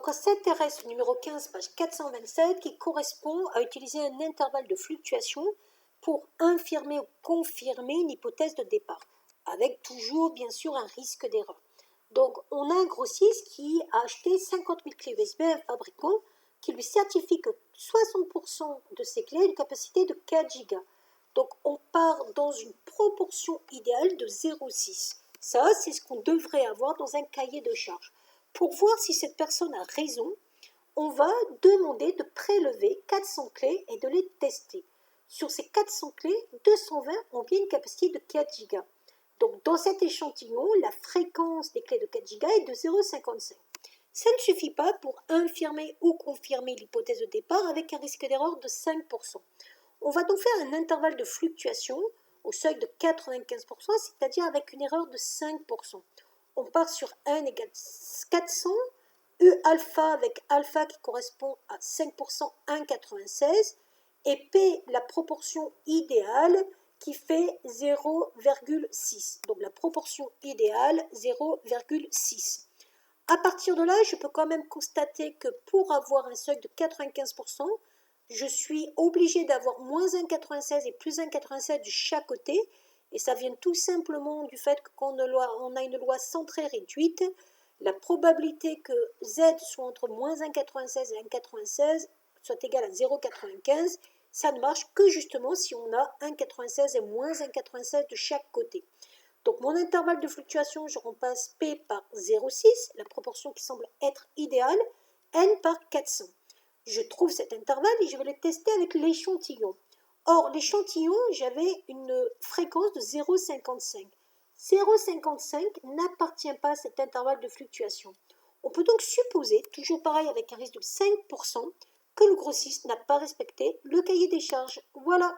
Donc, s'intéresse au numéro 15, page 427, qui correspond à utiliser un intervalle de fluctuation pour infirmer ou confirmer une hypothèse de départ, avec toujours, bien sûr, un risque d'erreur. Donc, on a un grossiste qui a acheté 50 000 clés USB à un fabricant qui lui certifie que 60% de ces clés ont une capacité de 4 Go. Donc, on part dans une proportion idéale de 0,6. Ça, c'est ce qu'on devrait avoir dans un cahier de charge. Pour voir si cette personne a raison, on va demander de prélever 400 clés et de les tester. Sur ces 400 clés, 220 ont bien une capacité de 4 Go. Donc, dans cet échantillon, la fréquence des clés de 4 Go est de 0,55. Ça ne suffit pas pour infirmer ou confirmer l'hypothèse de départ avec un risque d'erreur de 5%. On va donc faire un intervalle de fluctuation au seuil de 95%, c'est-à-dire avec une erreur de 5%. On part sur n égale 400, U alpha avec alpha qui correspond à 5%, 1,96, et P, la proportion idéale, qui fait 0,6. Donc la proportion idéale, 0,6. À partir de là, je peux quand même constater que pour avoir un seuil de 95%, je suis obligée d'avoir moins 1,96 et plus 1,87 de chaque côté. Et ça vient tout simplement du fait que quand on a une loi centrée réduite, la probabilité que Z soit entre moins 1,96 et 1,96 soit égale à 0,95, ça ne marche que justement si on a 1,96 et moins 1,96 de chaque côté. Donc mon intervalle de fluctuation, je remplace P par 0,6, la proportion qui semble être idéale, N par 400. Je trouve cet intervalle et je vais le tester avec l'échantillon. Or, l'échantillon, j'avais une fréquence de 0,55. 0,55 n'appartient pas à cet intervalle de fluctuation. On peut donc supposer, toujours pareil avec un risque de 5%, que le grossiste n'a pas respecté le cahier des charges. Voilà.